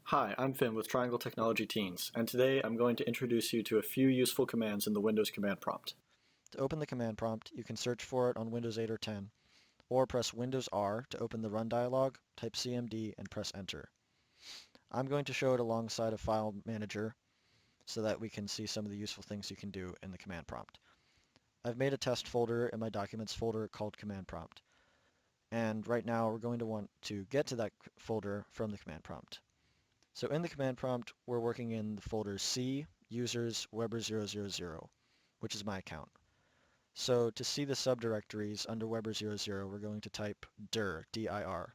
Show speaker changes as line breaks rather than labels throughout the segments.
Hi, I'm Finn with Triangle Technology Teens, and today I'm going to introduce you to a few useful commands in the Windows command prompt.
To open the command prompt, you can search for it on Windows 8 or 10, or press Windows R to open the Run dialog, type CMD, and press Enter. I'm going to show it alongside a file manager so that we can see some of the useful things you can do in the command prompt. I've made a test folder in my Documents folder called Command Prompt, and right now we're going to want to get to that folder from the command prompt. So in the command prompt, we're working in the folder C, Users, Weber000, which is my account. So to see the subdirectories under Weber00, we're going to type dir, D-I-R,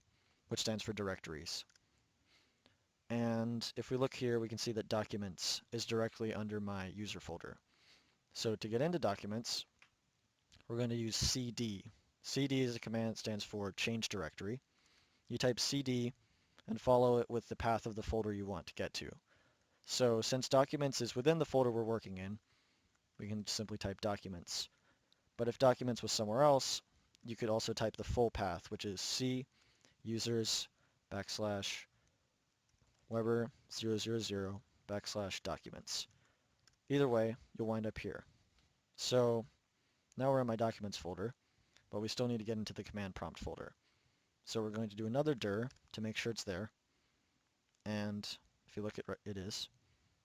which stands for directories. And if we look here, we can see that Documents is directly under my user folder. So to get into Documents, we're going to use cd. cd is a command that stands for change directory. You type cd and follow it with the path of the folder you want to get to. So since Documents is within the folder we're working in, we can simply type Documents. But if Documents was somewhere else, you could also type the full path, which is C users backslash Weber 000 backslash documents. Either way, you'll wind up here. So now we're in my Documents folder, but we still need to get into the command prompt folder. So we're going to do another dir to make sure it's there. And if you look at it is.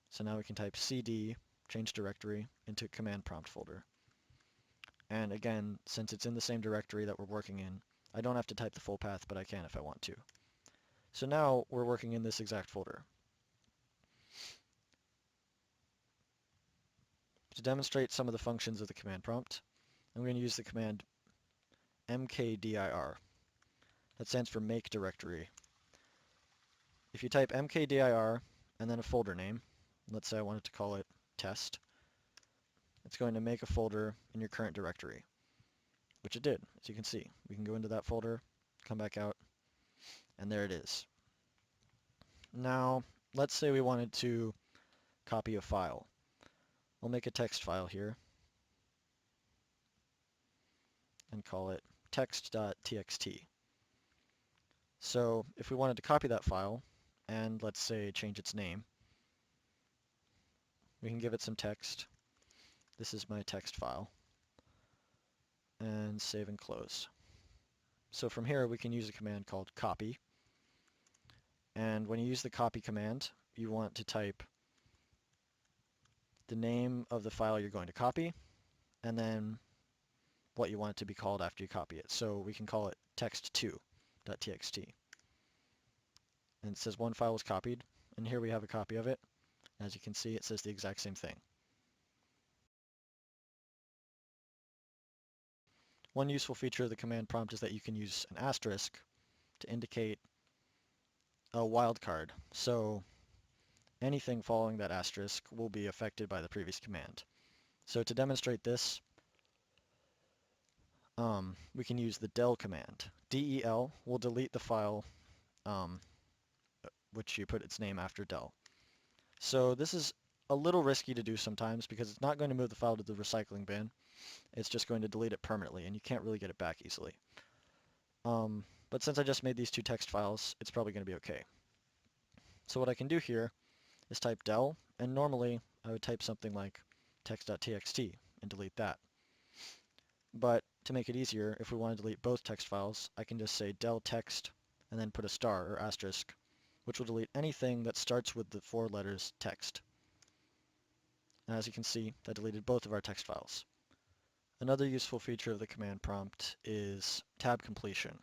So now we can type cd, change directory, into command prompt folder. And again, since it's in the same directory that we're working in, I don't have to type the full path, but I can if I want to. So now we're working in this exact folder. To demonstrate some of the functions of the command prompt, I'm going to use the command mkdir. That stands for make directory. If you type mkdir and then a folder name, let's say I wanted to call it test, it's going to make a folder in your current directory, which it did, as you can see. We can go into that folder, come back out, and there it is. Now, let's say we wanted to copy a file. We'll make a text file here and call it text.txt. So if we wanted to copy that file and let's say change its name, we can give it some text. This is my text file. And save and close. So from here we can use a command called copy. And when you use the copy command, you want to type the name of the file you're going to copy and then what you want it to be called after you copy it. So we can call it text2.txt. And it says one file was copied, and here we have a copy of it. As you can see, it says the exact same thing. One useful feature of the command prompt is that you can use an asterisk to indicate a wildcard. So anything following that asterisk will be affected by the previous command. So to demonstrate this, we can use the del command. del will delete the file which you put its name after del. So this is a little risky to do sometimes because it's not going to move the file to the recycling bin. It's just going to delete it permanently, and you can't really get it back easily. But since I just made these two text files, it's probably going to be okay. So what I can do here is type del, and normally I would type something like text.txt and delete that. But to make it easier, if we want to delete both text files, I can just say del text and then put a star or asterisk, which will delete anything that starts with the 4 letters text. And as you can see, that deleted both of our text files. Another useful feature of the command prompt is tab completion.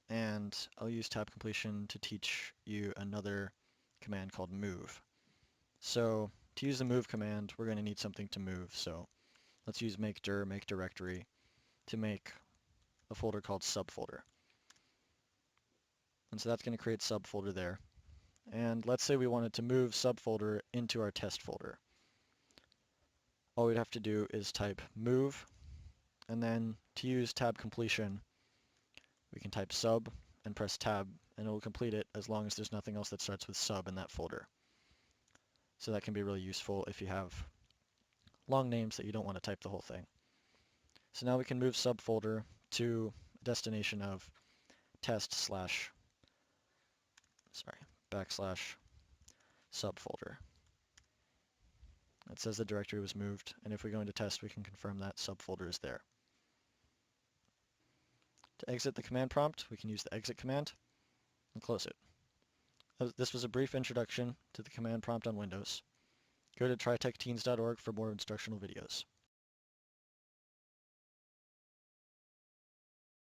And I'll use tab completion to teach you another command called move. So to use the move command, we're going to need something to move. So let's use make dir, make directory, to make a folder called subfolder. And so that's going to create subfolder there. And let's say we wanted to move subfolder into our test folder. All we'd have to do is type move, and then to use tab completion, we can type sub and press tab, and it will complete it as long as there's nothing else that starts with sub in that folder. So that can be really useful if you have long names that you don't want to type the whole thing. So now we can move subfolder to a destination of test slash, backslash subfolder. It says the directory was moved, and if we go into test, we can confirm that subfolder is there. To exit the command prompt, we can use the exit command and close it. This was a brief introduction to the command prompt on Windows. Go to tritechteens.org for more instructional videos.